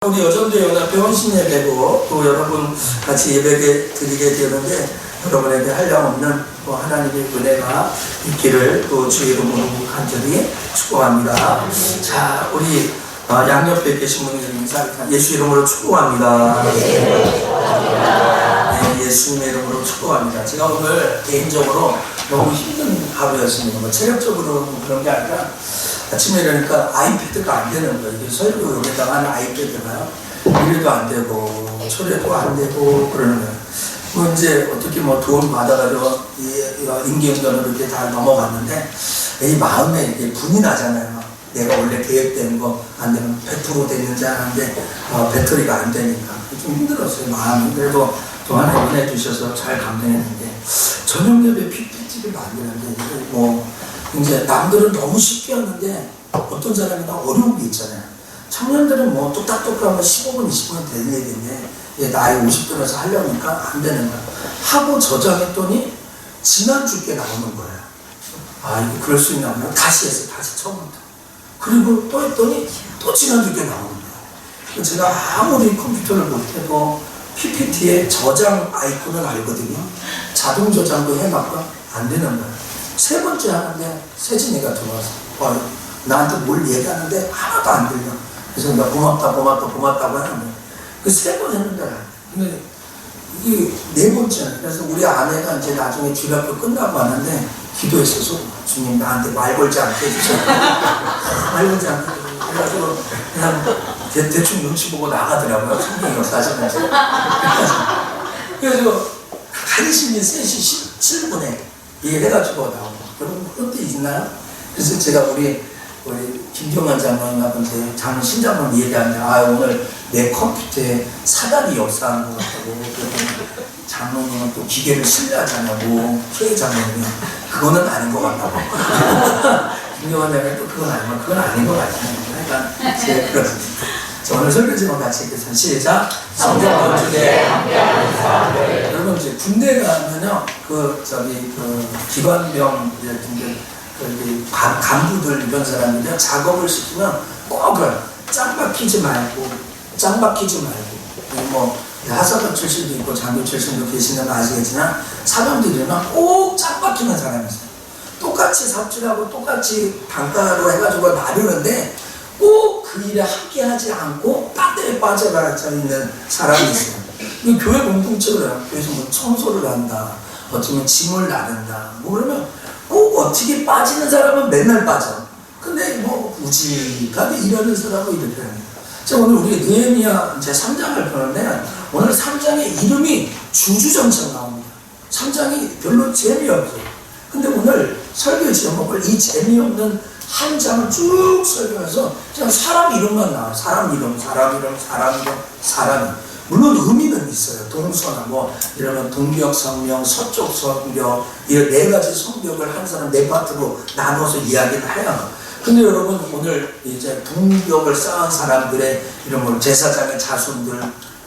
우리 여전도 연합회 헌신 예배고 또 여러분 같이 예배 드리게 되는데 여러분에게 한량없는 또 하나님의 은혜가 있기를 또 주의 이름으로 간절히 축복합니다. 자, 우리 양옆에 계신 분들 인사합니다. 예수 이름으로 축복합니다. 네, 예수님의 이름으로 축복합니다. 제가 오늘 개인적으로 너무 힘든 하루였습니다. 뭐 체력적으로 그런 게 아니라 아침에 일어나니까 아이패드가 안 되는 거예요. 이게 설교 여기다가 하는 아이패드가요. 이래도 안 되고, 초래도 안 되고, 그러는 거예요. 뭐 이제 어떻게 뭐 도움 받아가지고, 임기응변으로 이렇게 다 넘어갔는데, 이 마음에 이게 분이 나잖아요. 내가 원래 계획된 거 안 되면 100% 됐는지 아는데, 배터리가 안 되니까. 좀 힘들었어요, 마음이. 그래도 또 하나 은혜 주셔서 잘 감당했는데, 저녁 예배 PPT를 만드는데, 뭐, 이제 남들은 너무 쉽게 하는데 어떤 사람이나 어려운 게 있잖아요. 청년들은 뭐 뚝딱뚝딱 15분, 20분 되는 얘기인데 나이 50대라서 하려니까 안 되는 거야. 하고 저장했더니 지난주께 나오는 거예요. 아, 이거 그럴 수 있나 보다. 다시 했어요. 다시 처음부터. 그리고 또 했더니 또 지난주께 나오는 거예요. 제가 아무리 컴퓨터를 못해도 PPT에 저장 아이콘을 알거든요. 자동 저장도 해봤고 안 되는 거예요. 세 번째 하는데 세진이가 들어와서 나한테 뭘 얘기하는데 하나도 안 들려. 그래서 나 고맙다고 하는 거야. 그 세 번 했는데 근데 이게 네 번째. 그래서 우리 아내가 이제 나중에 주일학교 끝나고 하는데 기도했어서 주님 나한테 말 걸지 않게 해주세요. 말 걸지 않게 해주세요. 그래가지고 그냥 대충 눈치 보고 나가더라고요. 성경이 역사하시면서. 그래서 간신히 3시 17분에 얘기해가지고 나오고. 여러분 그런 데 있나요? 그래서 제가 우리 김경환 장로님한테 신장로님 얘기하는데 오늘 내 컴퓨터에 사단이 역사하는 것 같다고. 장로님은 또 기계를 신뢰하잖아요. 최 장로님이 그거는 아닌 것 같다고. 김경환 장로님 또 그건 아닌 것 같아요. 그러니까 제가 그렇습니다. 오늘 설교지만 같이 읽겠습니다. 시작. 성경 건축에 함께하는 사람들. 여러분 이제 군대 가면요, 기관병 간부들 이런 사람들이 작업을 시키면 꼭 짱 박히지 말고 뭐 하사관 출신도 있고 장교 출신도 계시는 거 아시겠지만 사병들이면 꼭 짱 박히는 사람이 있어요. 똑같이 삽질하고 똑같이 단가로 해가지고 나르는데 꼭 그 일에 함께하지 않고 딴 데에 빠져가 있는 사람이 있어요. 교회 공동체로요. 교회에서 뭐 청소를 한다, 어쩌면 짐을 나른다, 뭐 그러면 꼭 어떻게 빠지는 사람은 맨날 빠져. 근데 뭐 우직하게 일하는 사람은 이렇게 합니다. 제가 오늘 우리 느헤미야 이제 3장을 보는데 오늘 3장의 이름이 주주정책 나옵니다. 3장이 별로 재미없어요. 근데 오늘 설교 제목을 이 재미없는 한 장을 쭉 설명해서 그냥 사람 이름만 나와요. 사람 이름. 물론 의미는 있어요. 동서나 뭐 이러면 동벽 성명, 서쪽 성벽, 이런 4가지 성벽을 한 사람 4파트로 나눠서 이야기를 해요. 근데 여러분 오늘 이제 동벽을 쌓은 사람들의 이런 뭐 제사장의 자손들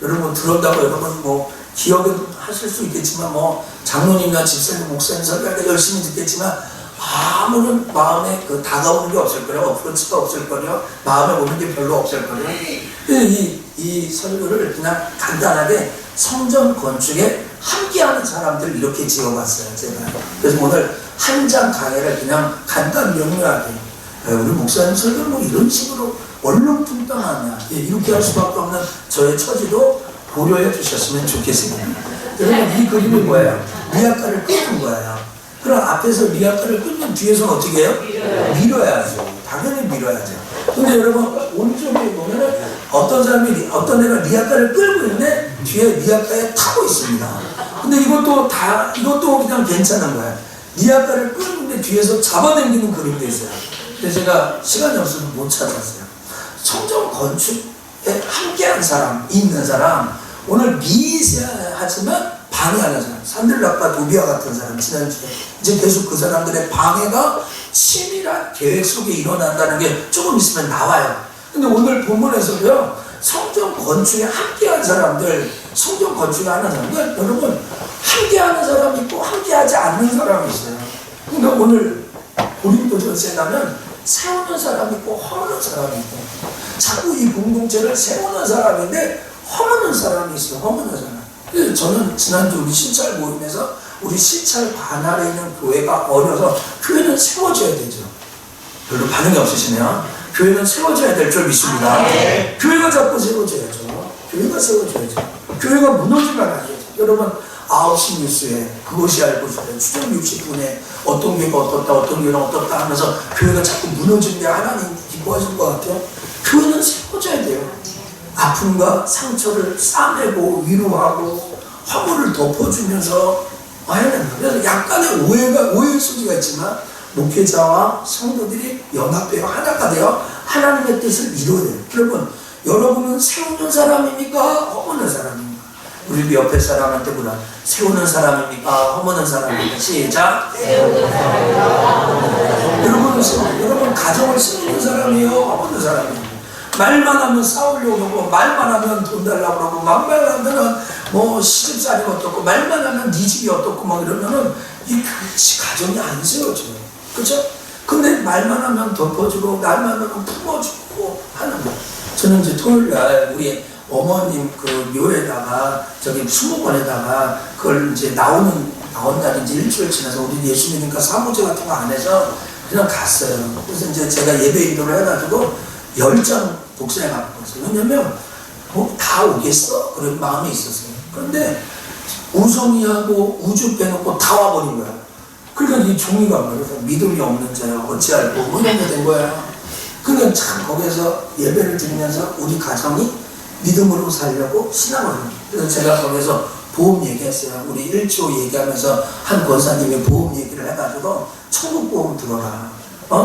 여러분 들었다고 여러분 뭐 기억은 하실 수 있겠지만 뭐 장로님이나 집사님, 목사님 설교할 때 열심히 듣겠지만 아무런 마음에 다가오는 게 없을 거예요. 어프로치가 없을 거예요. 마음에 오는 게 별로 없을 거예요. 이 설교를 그냥 간단하게 성전 건축에 함께하는 사람들 이렇게 지어봤어요. 제가. 그래서 오늘 한 장 강의를 그냥 간단 명료하게 우리 목사님 설교를 뭐 이런 식으로 얼렁뚱땅하냐 이렇게 할 수밖에 없는 저의 처지도 고려해 주셨으면 좋겠습니다. 여러분 이 그림이 뭐예요? 리아카를 끄는 거예요. 그럼 앞에서 리아카를 끊으면 뒤에서는 어떻게 해요? 밀어야죠. 당연히 밀어야죠. 근데 여러분 오른쪽에 보면은 어떤 애가 리아카를 끌고 있는데 뒤에 리아카에 타고 있습니다. 근데 이것도 그냥 괜찮은 거예요. 리아카를 끌는데 뒤에서 잡아당기는 그림도 있어요. 근데 제가 시간이 없어서 못 찾았어요. 성전 건축에 함께한 사람, 있는 사람, 오늘 미세하지만 방해하는 사람, 산들락과 도비아 같은 사람, 지난주에 이제 계속 그 사람들의 방해가 치밀한 계획 속에 일어난다는 게 조금 있으면 나와요. 근데 오늘 본문에서도요, 성전 건축에 함께한 사람들, 성전 건축에 하는 사람들, 여러분 함께하는 사람이 있고 함께하지 않는 사람이 있어요. 근데 오늘 고린도전서에 가면 세우는 사람이 있고 허는 사람이 있고, 자꾸 이 공동체를 세우는 사람인데 허무는 사람이 있어요. 허무는 사람. 그래서 저는 지난주 우리 신찰 모임에서 우리 신찰 관할에 있는 교회가 어려서 교회는 세워져야 되죠. 별로 반응이 없으시네요. 교회는 세워져야 될 줄 믿습니다. 교회가 자꾸 세워져야죠. 교회가 세워져야죠. 교회가 무너지면 안 되죠. 여러분 9시 뉴스에 그것이 알고 싶어요. 추정 60분에 어떤 교회가 어떻다 어떤 교회가 어떻다 하면서 교회가 자꾸 무너지는데 하나님 기뻐하실 것 같아요. 교회는 세워져야 돼요. 아픔과 상처를 싸매고 위로하고 허물을 덮어주면서 와야 된다. 그래서 약간의 오해의 소지가 있지만 목회자와 성도들이 연합되어 하나가 되어 하나님의 뜻을 이루어야 돼요. 여러분은 세우는 사람입니까? 허무는 사람입니까? 우리 옆에 사람한테 물어. 세우는 사람입니까? 허무는 사람입니까? 시작. 세우는 사람입니다. 여러분 가정을 세우는 사람이에요? 허무는 사람이에요? 말만 하면 싸우려고 하고, 말만 하면 돈 달라고 그러고, 말만 하면은 뭐 시집살이가 어떻고, 말만 하면 네 집이 어떻고 막 이러면은 이 가정이 안 세워져요. 그죠? 근데 말만 하면 덮어주고, 말만 하면 품어주고 하는 거. 저는 이제 토요일날 우리 어머님 그 묘에다가 저기 수목원에다가 그걸 이제 나온 날이 이제 일주일 지나서 우리 예수님이니까 사무제 같은 거 안 해서 그냥 갔어요. 그래서 이제 제가 예배 인도를 해가지고 10장 독서해 갖고 왔어요. 왜냐면 뭐 다 오겠어? 그런 마음이 있었어요. 그런데 우성이하고 우주 빼놓고 다 와버린 거야. 그러니까 이 종이가 말해서 믿음이 없는 자야 어찌할꼬 뭐 이런 게 된 거야. 그러니까 참 거기에서 예배를 드리면서 우리 가정이 믿음으로 살려고 신앙을 합니다. 그래서 제가 거기서 보험 얘기했어요. 우리 1조 얘기하면서 한 권사님이 보험 얘기를 해가지고 천국보험 들어라.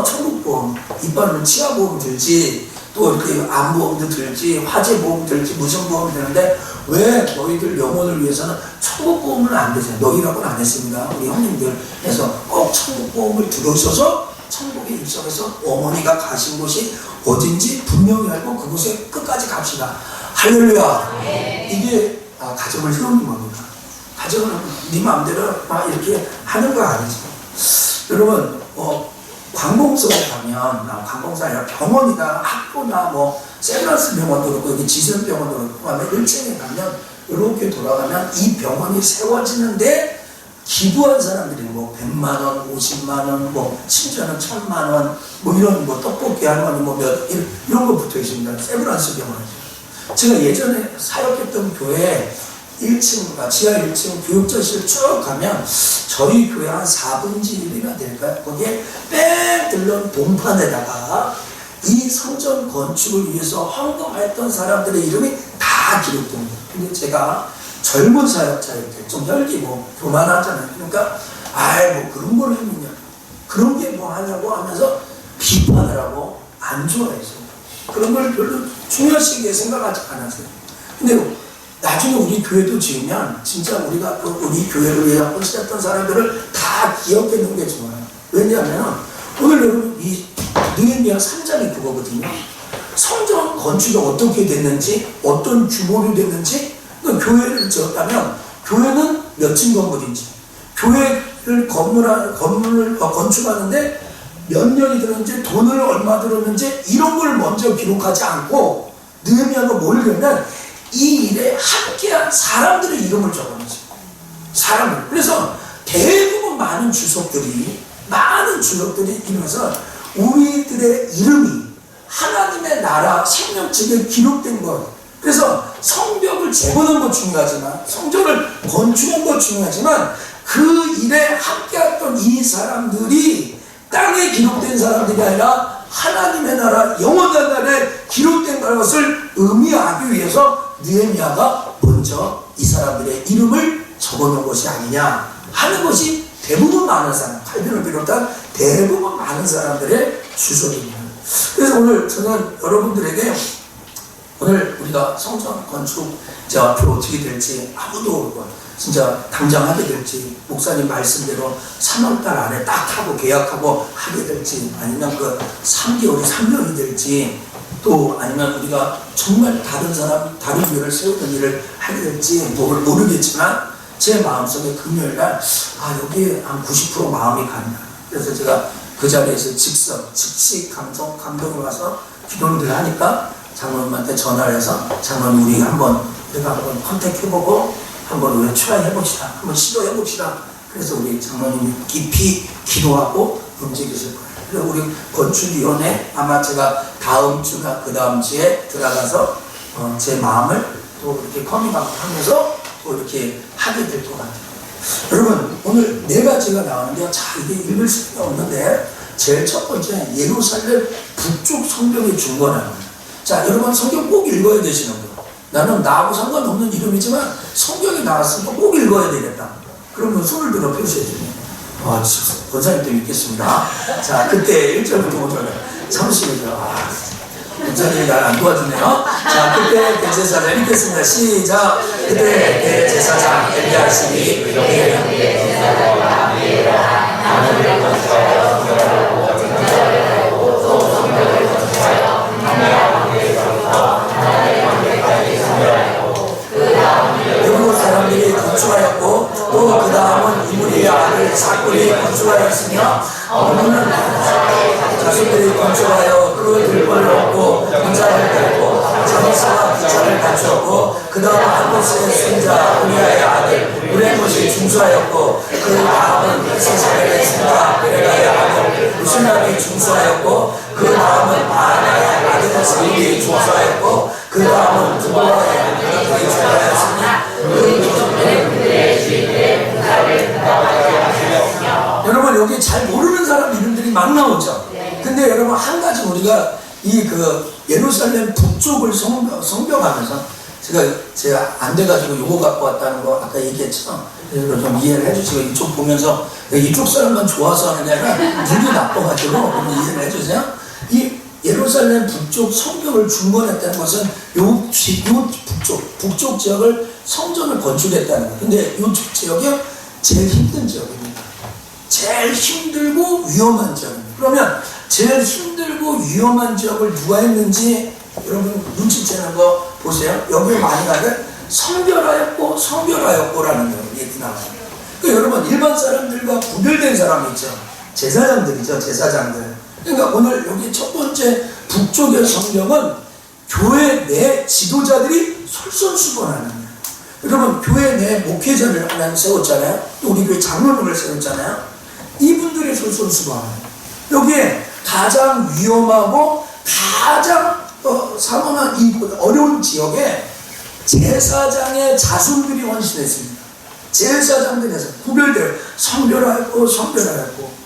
천국보험, 이빨로 치아보험 들지, 또 이렇게 암보험도 들지, 화재보험 들지, 무슨 보험 드는데 왜 너희들 영혼을 위해서는 천국보험은 안 되잖아요. 너희라고는 안 했습니다. 우리 형님들. 그래서 꼭 천국보험을 들으셔서 천국에 입성해서 어머니가 가신 곳이 어딘지 분명히 알고 그곳에 끝까지 갑시다. 할렐루야. 이게 가정을 세우는 겁니다. 가정을 네 마음대로 막 이렇게 하는 거 아니죠. 여러분 관공서에 가면 관공서 아니라 병원이나 학교나 뭐 세브란스 병원도 그렇고 여기 지선병원도 그렇고 그다음에 1층에 가면 이렇게 돌아가면 이 병원이 세워지는데 기부한 사람들이 뭐 100만 원, 50만 원, 뭐 심지어는 1000만 원, 뭐 이런 뭐 떡볶이 할머니 뭐 이런 거 붙어 있습니다. 세브란스 병원이죠. 제가 예전에 사역했던 교회 1층, 지하 1층 교육자실 쭉 가면 저희 교회 한 4분의 1이나 될까요? 거기에 뺑 들른 동판에다가 이 성전 건축을 위해서 헌금했던 사람들의 이름이 다 기록됩니다. 근데 제가 젊은 사역자였대요. 좀 열기고 교만하잖아요. 그러니까 뭐 그런 걸 했느냐, 그런 게 뭐 하냐고 하면서 비판을 하고 안 좋아했어요. 그런 걸 별로 중요하시게 생각하지 않았어요. 근데 나중에 우리 교회도 지으면 진짜 우리가 우리 교회를 위해 헌신했던 사람들을 다 기억해 놓은 게 좋아요. 왜냐하면 오늘 여러분 이 느헤미야 3장이 그거거든요. 성전 건축이 어떻게 됐는지, 어떤 규모로 됐는지, 그러니까 교회를 지었다면 교회는 몇 층 건물인지, 교회를 건물을 건축하는데 몇 년이 들었는지, 돈을 얼마 들었는지 이런 걸 먼저 기록하지 않고 느헤미야가 뭘 그러면 이 일에 함께한 사람들의 이름을 적어놨어요. 사람들. 그래서 대부분 많은 주석들이 이면서 우리들의 이름이 하나님의 나라 생명책에 기록된 것. 그래서 성벽을 재건한 것 중요하지만, 성전을 건축한 것 중요하지만, 그 일에 함께했던 이 사람들이 땅에 기록된 사람들이 아니라 하나님의 나라 영원한 나라에 기록된 것을 의미하기 위해서 느헤미야가 먼저 이 사람들의 이름을 적어놓은 것이 아니냐 하는 것이 대부분 많은 사람, 칼빈을 비롯한 대부분 많은 사람들의 주석입니다. 그래서 오늘 저는 여러분들에게 오늘 우리가 성전 건축 제 앞으로 어떻게 될지 아무도 모르고 진짜 당장 하게 될지, 목사님 말씀대로 3월달 안에 딱 하고 계약하고 하게 될지, 아니면 그 3개월이 3년이 될지, 또 아니면 우리가 정말 다른 교회를 세우는 일을 하게 될지 모르겠지만 제 마음속에 금요일날 여기에 한 90% 마음이 간다. 그래서 제가 그 자리에서 즉시 감동이 와서 기도를 하니까 장로님한테 전화를 해서 장로님 우리가 한번 컨택해보고 한번 우리가 트라이해봅시다. 한번 시도해봅시다. 그래서 우리 장로님이 깊이 기도하고 움직이실 거예요. 그리고 우리 건축위원회 아마 제가 다음 주나 그 다음 주에 들어가서 제 마음을 또 이렇게 커밍아웃하면서 또 이렇게 하게 될 것 같아요. 여러분 오늘 네 가지가 나오는데요. 자 이게 읽을 수가 없는데 제일 첫 번째 예루살렘 북쪽 성벽의 중건하는 거예요. 자 여러분 성경 꼭 읽어야 되시는 거예요. 나는 나하고 상관없는 이름이지만 성경이 나왔으니까 꼭 읽어야 되겠다. 그러면 손을 들어 표시해주면 권사님도 읽겠습니다. 자 그때 1절부터 5절 참으시면서 권사님이 날 안 도와주네요. 자 그때 대제사장 읽겠습니다. 시작. 그때 대제사장 엘리야십이 그리고 사람들이 건축하였고 또 그 다음은 이므리의 아들 사꿀이 건축하였으며 어느는 자손들이 건축하여 그 들벌을 얻고 군사를 뺐고 자기사가 기차를 갖추었고 그 다음 한곳의 손자 우리아의 아들 우레못이 중수하였고 그 다음은 세사벨의 손자 베레가의 아들 무신함이 중수하였고 그 다음은 바나의 아들 스립이 중수하였고 그 다음은 두보아의 아들이 중수하였으니 여러분 여기 잘 모르는 사람 이름들이 막 나오죠. 근데 여러분 한 가지 우리가 이 예루살렘 북쪽을 성벽하면서 제가 안 돼가지고 요거 갖고 왔다는 거 아까 얘기했죠. 그래서 좀 이해를 해주시고 이쪽 보면서 이쪽 사람만 좋아서 하는 게 아니라 눈이 나빠가지고 이해를 해주세요. 이 예루살렘 북쪽 성벽을 중건했다는 것은 요 북쪽 지역을 성전을 건축했다는 거예요. 근데 이쪽 지역이 제일 힘든 지역입니다. 제일 힘들고 위험한 지역입니다. 그러면 제일 힘들고 위험한 지역을 누가 했는지 여러분 눈치채는 거 보세요. 여기에 많이 가면 성별하였고라는 얘기 나와요. 그러니까 여러분 일반 사람들과 구별된 사람이 있죠. 제사장들이죠. 제사장들. 그러니까 오늘 여기 첫 번째 북쪽의 성경은 교회 내 지도자들이 솔선수범하는 거예요. 여러분 교회 내 목회자를 하나 세웠잖아요. 우리 교회 장로님을 세웠잖아요. 이분들이 솔선수범하는 여기에 가장 위험하고 가장 사모한 이 어려운 지역에 제사장의 자손들이 헌신했습니다. 제사장들에서 구별되어 성별하였고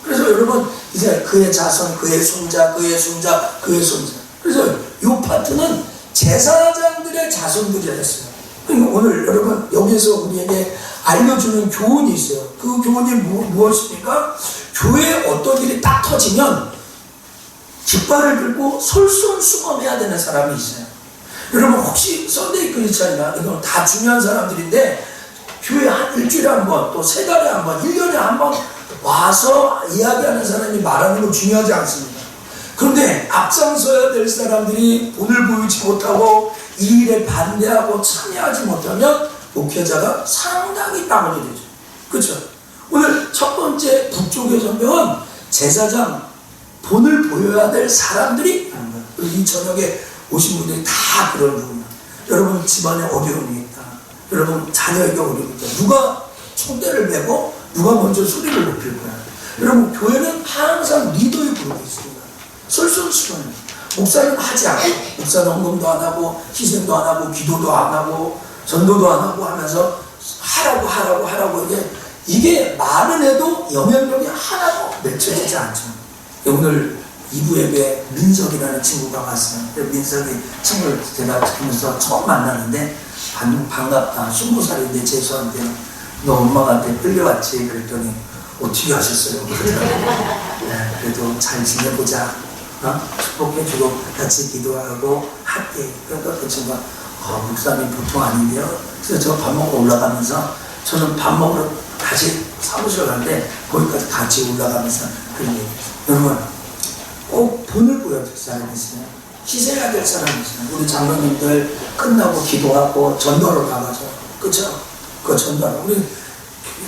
그래서 여러분 이제 그의 자손, 그의 손자, 그의 손자, 그의 손자. 그래서 이 파트는 제사장들의 자손들이 했어요. 그러니까 오늘 여러분 여기서 우리에게 알려주는 교훈이 있어요. 그 교훈이 무엇입니까? 교회에 어떤 일이 딱 터지면 깃발을 들고 솔선수범해야 되는 사람이 있어요. 여러분 혹시 썬데이 크리스찬이나 이건 다 중요한 사람들인데 교회 한 일주일에 한 번, 또 세 달에 한 번, 1년에 한 번 와서 이야기하는 사람이 말하는 건 중요하지 않습니다. 그런데 앞장서야 될 사람들이 본을 보이지 못하고 이 일에 반대하고 참여하지 못하면 목회자가 상당히 땀을 흘리죠. 그렇죠? 오늘 첫 번째 북쪽의 성경은 제사장 본을 보여야 될 사람들이 하는 거예요. 이 저녁에 오신 분들이 다 그런 거예요. 여러분 집안에 어려움이 있다. 여러분 자녀에게 어려움이 있다. 누가 총대를 메고 누가 먼저 소리를 높일 거야. 여러분 교회는 항상 리더의 그룹이 있습니다. 솔선수범. 목사는 하지 않고 목사는 헌금도 안 하고 희생도 안 하고 기도도 안 하고 전도도 안 하고 하면서 하라고 이게 말은 해도 영향력이 하나도 맺혀지지 않죠. 오늘 2부 예배 민석이라는 친구가 왔어요. 민석이 친구를 제가 하면서 처음 만나는데 반갑다. 20살인데 재수한테 너 엄마한테 끌려왔지. 그랬더니 어떻게 하셨어요? 네, 그래도 잘 지내보자. 축복해주고 같이 기도하고 할게. 그러니까 그 친구가 목사님 보통 아닌데요. 그래서 저 밥 먹으러 올라가면서 저는 밥 먹으러 다시 사무실 가는데 거기까지 같이 올라가면서 그런 얘기. 여러분 꼭 본을 보여야 될 사람이 있어요. 희생해야 될 사람이 있어요. 우리 장로님들 끝나고 기도하고 전도하러 가가죠. 그쵸? 그 전도하러. 우리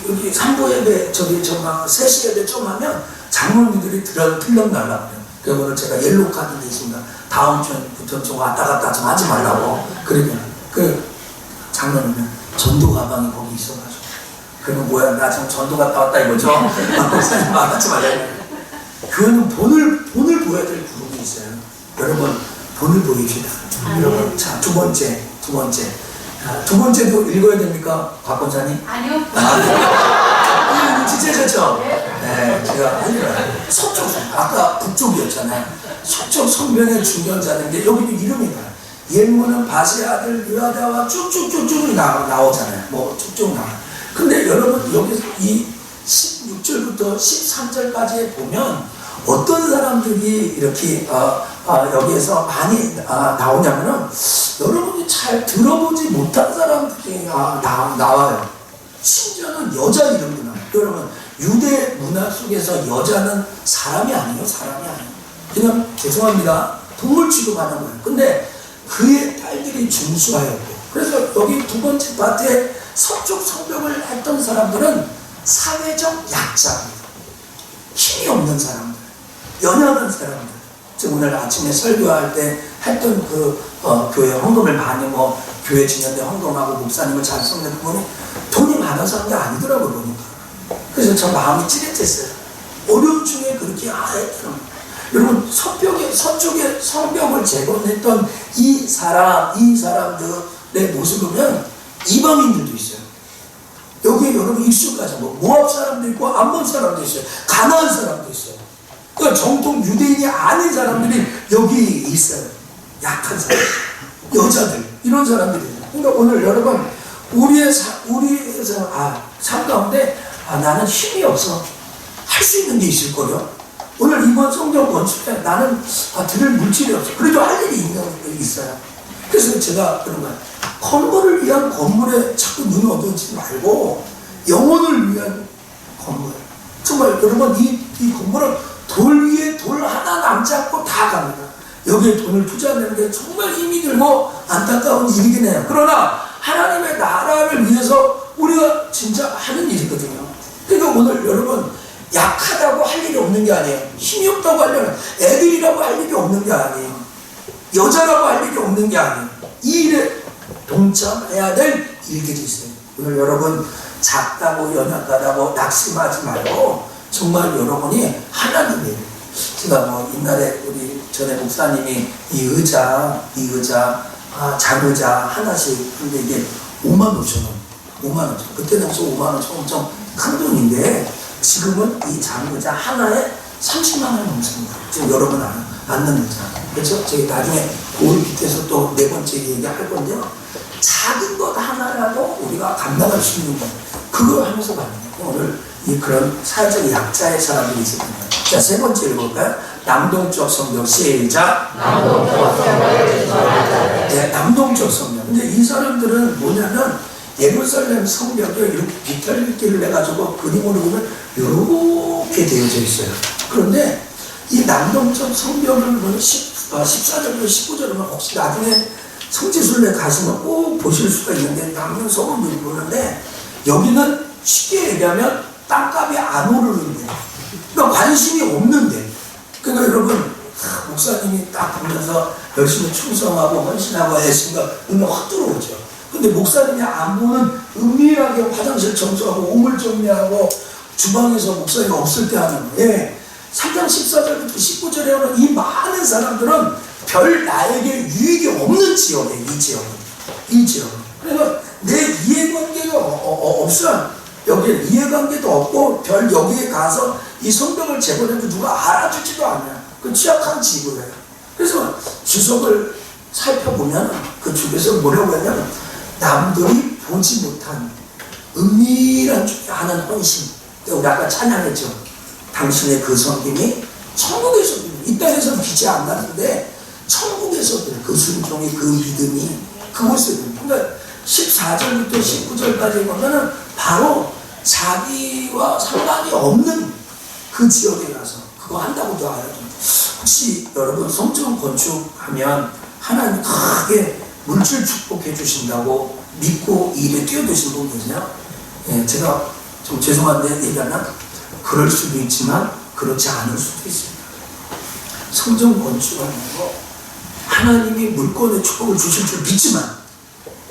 여기 3부 예배 3시 예배 좀 하면 장로님들이 들렁날라 그래요. 그래서 오늘 제가 옐로우 카드 내있습니다. 다음 주부터 좀 왔다 갔다 좀 하지 말라고. 그러면 그 장로님은 전도 가방이 거기 있어가지고, 그러면 뭐야, 나 지금 전도 갔다 왔다 이거죠? 목사님 하지 말라고. 교회는 본을 보여야 될 부분이 있어요. 여러분, 본을 보입시다. 여러분, 자, 두 번째도 읽어야 됩니까? 박 권사님? 아니요. 지체셨죠? 네, 제가 서쪽, 아까 북쪽이었잖아요. 서쪽 성명의 중견자는 게 여기도 이름이 나요. 옛문은 바세 아들 유다와 쭉쭉쭉쭉 나오잖아요. 뭐 쭉쭉 나와. 근데 여러분 여기 이 16절부터 13절까지 보면 어떤 사람들이 이렇게 여기에서 많이 나오냐면은 여러분이 잘 들어보지 못한 사람들이 나와요. 심지어는 여자 이름도 나와요. 여러분 유대 문화 속에서 여자는 사람이 아니에요. 그냥 죄송합니다. 동물 취급하는 거예요. 근데 그의 딸들이 준수하였고, 그래서 여기 두 번째 파트에 서쪽 성벽을 했던 사람들은 사회적 약자입니다. 힘이 없는 사람들, 연약한 사람들. 지금 오늘 아침에 설교할 때 했던 교회 헌금을 많이 교회 지년대 헌금하고 목사님을 잘 섬는 그분이 돈이 많아서 한 게 아니더라고요, 보니까. 그래서 저 마음이 찌릿했어요. 어려움 중에 그렇게 했더라고요. 여러분, 서쪽에 성벽을 재건했던 이 사람들의 모습을 보면 이방인들도 있어요. 여기에 여러분 익숙하죠. 모압 사람도 있고 암몬 사람도 있어요. 가나안 사람도 있어요. 그러니까 정통 유대인이 아닌 사람들이 여기 있어요. 약한 사람, 여자들, 이런 사람들이. 그러니까 오늘 여러분 우리의 삶 가운데 나는 힘이 없어. 할 수 있는 게 있을 거요. 오늘 이번 성경 건축에 나는 들을 물질이 없어. 그래도 할 일이 있어요. 그래서 제가 그런 거예요. 건물을 위한 건물에 자꾸 눈을 얻지 말고 영혼을 위한 건물. 정말 여러분 이 건물은 돌 위에 돌 하나 남지 않고 다 갑니다. 여기에 돈을 투자하는 게 정말 힘이 들고 안타까운 일이긴 해요. 그러나 하나님의 나라를 위해서 우리가 진짜 하는 일이거든요. 그러니까 오늘 여러분 약하다고 할 일이 없는 게 아니에요. 힘이 없다고 하려면 애들이라고 할 일이 없는 게 아니에요. 여자라고 할 일이 없는 게 아니에요. 이 일에 동참해야 될 일들이 있어요. 오늘 여러분 작다고 연약하다고 낙심하지 말고 정말 여러분이 하나님의 제가 옛날에 우리 전에 목사님이 이 의자 장의자 하나씩 근데 이게 5만 5천 원 그때 당시 5만 원 엄청 큰 돈인데 지금은 이 장의자 하나에 30만 원 넘습니다. 지금 여러분 앉는 의자. 그래서 제가 나중에 그 밑에서 또 네 번째 얘기할 건데요. 작은 것 하나라도 우리가 감당할 수 있는 것 그걸 하면서 가는 거예요. 오늘 그런 사회적 약자의 사람들이 있을 겁니다. 자, 세 번째 읽어볼까요? 남동쪽 성벽 시작. 남동쪽 성벽. 근데 이 사람들은 뭐냐면 예루살렘 성벽에 이렇게 비탈길을 해가지고 그림으로 보면 이렇게 되어져 있어요. 그런데 이 남동쪽 성벽을 보면 14절부터 19절을 혹시 나중에 성지순례 가시면 꼭 보실 수가 있는데 남는 소문을 보는데 여기는 쉽게 얘기하면 땅값이 안 오르는데 그러니까 관심이 없는데 그러니까 여러분 목사님이 딱 보면서 열심히 충성하고 헌신하고 했으니까 눈에 확 들어오죠. 근데 목사님이 안 보는 은밀하게 화장실 청소하고 우물 정리하고 주방에서 목사님이 없을 때 하는 거예요. 3장 14절부터 19절에 오는 이 많은 사람들은 별 나에게 유익이 없는 지역이에요. 이 지역은. 그래서 내 이해관계가 없으면 여기에 이해관계도 없고 별 여기에 가서 이 성벽을 재건해도 누가 알아주지도 않아요. 그 취약한 지구예요. 그래서 주석을 살펴보면 그 주변에서 뭐라고 하냐면 남들이 보지 못한 은밀한 쪽에 하는 헌신. 우리 아까 찬양했죠. 당신의 그 섬김이 천국에서 이 땅에서는 빛이 안 나는데 천국에서 그 순종이 그 믿음이 그곳에 그러니까 14절부터 19절까지 보면은 바로 자기와 상관이 없는 그 지역에 가서 그거 한다고도 알아요. 혹시 여러분 성전 건축하면 하나님 크게 물질 축복해 주신다고 믿고 일에 뛰어드신 분 계세요? 예, 제가 좀 죄송한데 얘기하면 그럴 수도 있지만 그렇지 않을 수도 있습니다. 성전 건축하는 거 하나님이 물권의 축복을 주실 줄 믿지만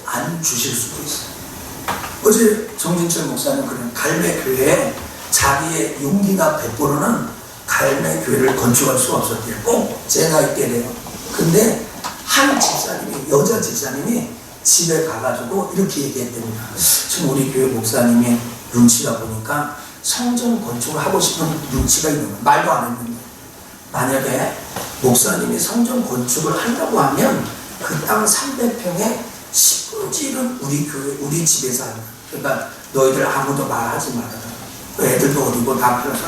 안 주실 수도 있어요. 어제 정진철 목사는 그런 갈매교회에 자기의 용기나 배포로는 갈매교회를 건축할 수 없었대요. 꼭 제가 있게래요. 근데 한 집사님이, 여자 집사님이 집에 가가지고 이렇게 얘기했답니다. 지금 우리 교회 목사님의 눈치가 보니까 성전 건축을 하고 싶은 눈치가 있는 거예요. 말도 안 했는데 만약에 목사님이 성전 건축을 한다고 하면 그 땅 300평에 10분의 1은 우리 교회, 우리 집에서 하는 거예요. 그러니까 너희들 아무도 말하지 말아라. 애들도 어리고 다 필요해서.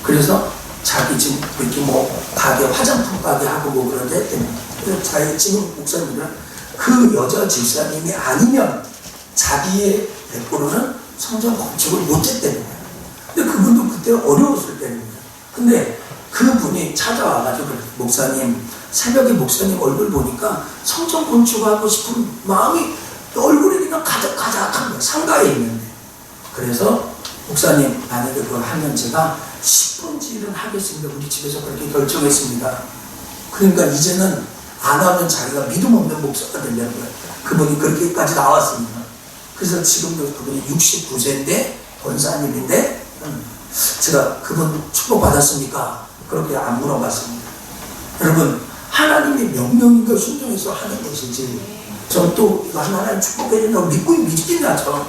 그래서 자기 집 이렇게 뭐 가게, 화장품 가게 하고 뭐 그런 데 했답니다. 그래서 자기 지금 목사님은 그 여자 집사님이 아니면 자기의 배포로는 성전 건축을 못했다는 거예요. 근데 그분도 그때 어려웠을 때입니다. 근데 그분이 찾아와가지고 목사님, 새벽에 목사님 얼굴 보니까 성전 건축하고 싶은 마음이 얼굴이 그냥 가득가득한 거예요. 상가에 있는데. 그래서 목사님 만약에 그걸 하면 제가 10분지는 하겠습니다. 우리 집에서 그렇게 결정했습니다. 그러니까 이제는 안 하면 자기가 믿음 없는 목사가 된다는 거예요. 그분이 그렇게까지 나왔습니다. 그래서 지금도 그분이 69세인데 권사님인데 제가 그분 축복받았습니까? 그렇게 안 물어봤습니다. 여러분 하나님의 명령인가 순종해서 하는 것이지 전 또 하나님 축복해준다고 믿긴 하죠.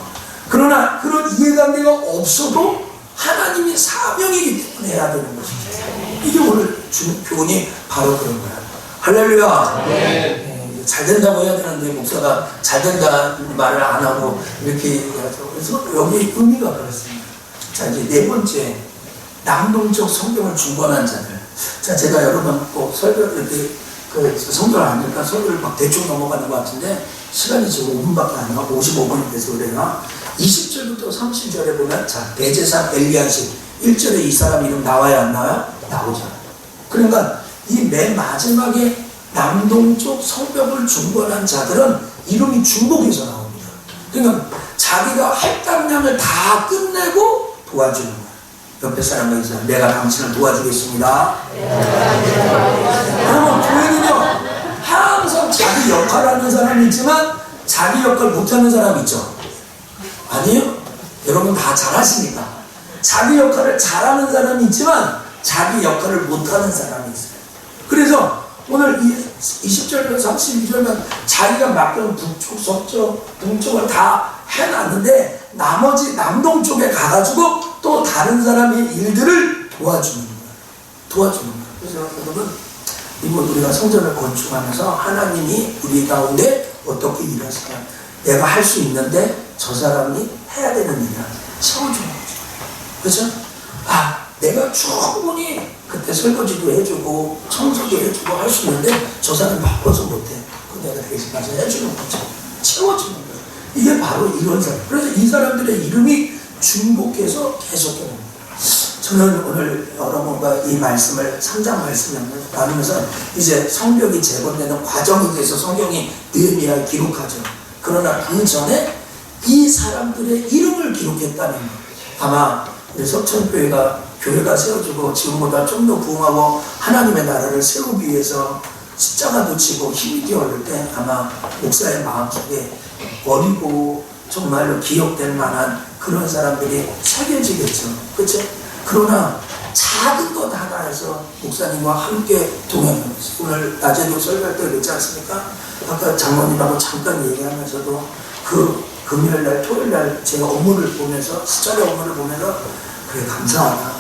그러나 그런 이해관계가 없어도 하나님의 사명이기 때문에 해야 되는 것이죠. 이게 오늘 주는 교훈이 바로 그런 거야. 할렐루야. 네. 잘 된다고 해야 되는데 목사가 잘 된다는 말을 안 하고 이렇게 얘기하죠. 그래서 여기 의미가 그렇습니다. 자, 이제 네 번째, 남동적 성경을 중건한 자들. 자, 제가 여러분 꼭 설교 이렇게 성경을 안 되니까 설교를 막 대충 넘어가는 것 같은데 시간이 지금 5분밖에 안 나고 55분이 돼서 그래요. 20절부터 30절에 보면 자, 대제사 엘리야십 1절에 이 사람 이름 나와야 안 나와요? 나오잖아요. 그러니까 이 맨 마지막에 남동쪽 성벽을 중건한 자들은 이름이 중복해서 나옵니다. 그러니까 자기가 할당량을 다 끝내고 도와주는 거예요. 옆에 사람과 있어요. 내가 당신을 도와주겠습니다. 여러분 교회는요 항상 자기 역할을 하는 사람이 있지만 자기 역할 못하는 사람이 있죠. 아니에요? 여러분 다 잘하시니까. 자기 역할을 잘하는 사람이 있지만 자기 역할을 못하는 사람이 있어요. 그래서 오늘 20절부터 32절은 자기가 맡은 북쪽, 서쪽, 동쪽을 다 해놨는데 나머지 남동쪽에 가가지고 또 다른 사람의 일들을 도와주는 거예요. 도와주는 거예요. 그래서 여러분 이번 우리가 성전을 건축하면서 하나님이 우리 가운데 어떻게 일하시냐, 내가 할 수 있는데 저 사람이 해야 되는 일이야 채워주는 거죠. 그렇죠? 내가 충분히 그때 설거지도 해주고 청소도 해주고 할 수 있는데 저 사람이 바빠서 못해. 그럼 내가 대신 가서 해주는 거죠. 채워주는 거예요. 이게 바로 이런 사람. 그래서 이 사람들의 이름이 중복해서 계속되는 거예요. 저는 오늘 여러분과 이 말씀을 3장 말씀을 나누면서 이제 성벽이 재건되는 과정에 대해서 성경이 느헤미야에 기록하죠. 그러나 그 전에 이 사람들의 이름을 기록했다는 거예요. 아마 우리 교회가 세워지고 지금보다 좀 더 부흥하고 하나님의 나라를 세우기 위해서 십자가도 지고 힘이 되어올 때 아마 목사의 마음속에 어리고 정말로 기억될 만한 그런 사람들이 새겨지겠죠. 그렇죠? 그러나 작은 것 하나에서 목사님과 함께 동행하면서 오늘 낮에도 설교할 때 그랬지 않습니까? 아까 장모님하고 잠깐 얘기하면서도 그 금요일날 토요일날 제가 업무를 보면서 시절의 업무를 보면서 그래 감사하다.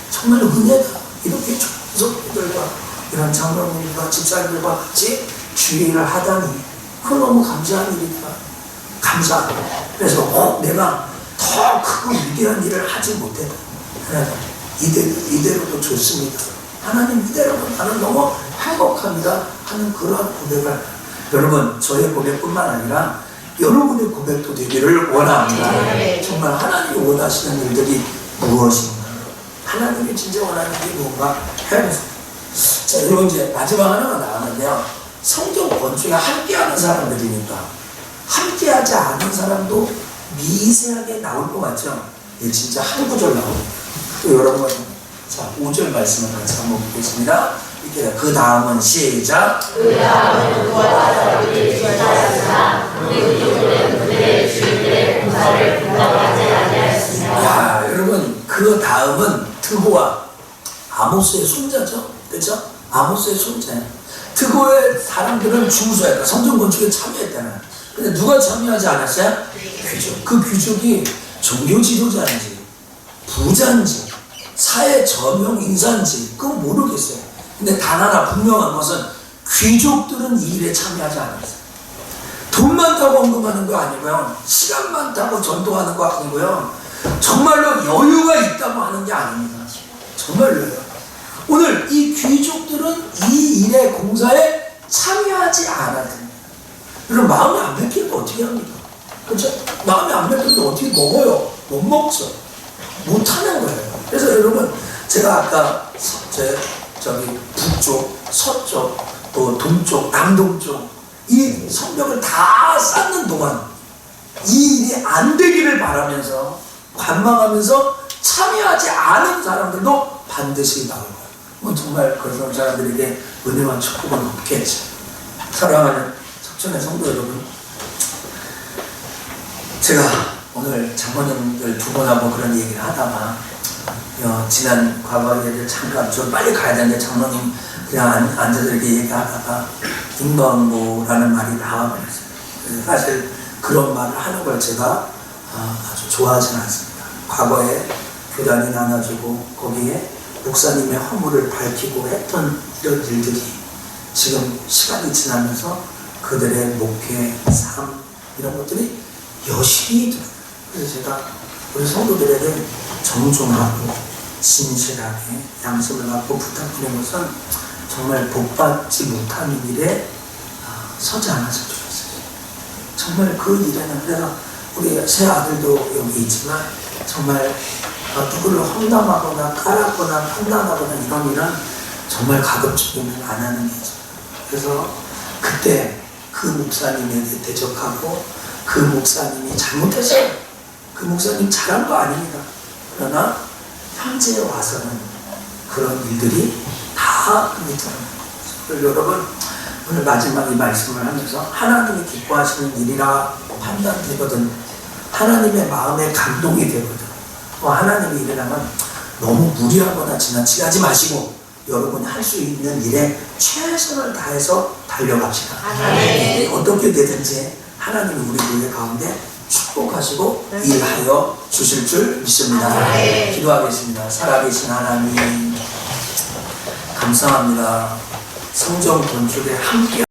정말 은혜다. 이렇게 종속들과 이런 장로님과 집사님들과 같이 주의를 하다니 그건 너무 감사한 일이다. 감사하다. 그래서 내가 더 크고 위대한 일을 하지 못했다. 이대로도 좋습니다. 하나님 이대로도 나는 너무 행복합니다 하는 그러한 고백을 여러분 저의 고백뿐만 아니라 여러분의 고백도 되기를 원합니다. 정말 하나님이 원하시는 일들이 무엇인가? 하나님이 진짜 원하는 게 무엇인가? 해야 됩니다. 자, 여러분 이제 마지막 하나가 나왔는데요. 성경 건축에 함께하는 사람들이니까 함께하지 않은 사람도 미세하게 나올 것 같죠? 예, 진짜 한 구절 나옵니다. 또 여러분, 자, 5절 말씀을 같이 한번 보겠습니다. 이렇게 그 다음은 시작. 그 다음은 도와서 우리 주하였으나 우리 부족은 그들의 주인들의 공사를 분담하지 아니하였으며. 야, 여러분 그 다음은 드고와 아모스의 손자죠. 그렇죠? 아모스의 손자예요. 드고의 사람들은 중수했다. 성전 건축에 참여했다는. 근데 누가 참여하지 않았어요? 귀족. 그 귀족이 종교 지도자인지 부자인지 사회 저명 인사인지 그건 모르겠어요. 근데 단 하나 분명한 것은 귀족들은 이 일에 참여하지 않았어요. 돈 많다고 언급하는 거 아니고요. 시간 많다고 전도하는 거 아니고요. 정말로 여유가 있다고 하는 게 아닙니다. 정말로요. 오늘 이 귀족들은 이 일의 공사에 참여하지 않았습니다. 여러분 마음이 안 맥히는 거 어떻게 합니까? 그렇죠? 마음이 안 맥히는데 어떻게 먹어요? 못 먹죠. 못하는 거예요. 그래서 여러분 제가 아까 저기 북쪽, 서쪽, 또 동쪽, 남동쪽 이 성벽을 다 쌓는 동안 이 일이 안 되기를 바라면서 관망하면서 참여하지 않은 사람들도 반드시 나올 거예요. 뭐 정말 그런 사람들에게 은혜와 축복은 없겠죠. 사랑하는 석천의 성도 여러분, 제가 오늘 장모님들 두 분하고 그런 얘기를 하다가 지난 과거 얘기를 잠깐 좀 빨리 가야 되는데 장모님 그냥 앉아서 이렇게 얘기하다가 인방보라는 말이 나와버렸어요. 사실 그런 말을 하는 걸 제가 아주 좋아하지는 않습니다. 과거에 교단이 나눠지고 거기에 목사님의 허물을 밝히고 했던 이런 일들이 지금 시간이 지나면서 그들의 목회, 삶 이런 것들이 여실히 들어요. 그래서 제가 우리 성도들에게 정중하고 진실하게 양심을 갖고 부탁드리는 것은 정말 복받지 못하는 일에 서지 않았으면 좋겠어요. 정말 그 일에는 그래서 우리 새 아들도 여기 있지만 정말 누구를 험담하거나 깔았거나 판단하거나 이런 일은 정말 가급적이면 안 하는 거죠. 그래서 그때 그 목사님에게 대적하고 그 목사님이 잘못했어요. 그 목사님 잘한 거 아닙니다. 그러나 현재에 와서는 그런 일들이 다 있더라고요. 여러분 오늘 마지막 이 말씀을 하면서 하나님이 기뻐하시는 일이라 판단되거든. 하나님의 마음에 감동이 되거든. 하나님의 일을 하면 너무 무리하거나 지나치게 하지 마시고 여러분이 할 수 있는 일에 최선을 다해서 달려갑시다. 네. 어떻게 되든지 하나님이 우리 교회 가운데 축복하시고 일하여 주실 줄 믿습니다. 네. 기도하겠습니다. 살아계신 하나님 감사합니다. 성전 건축에 함께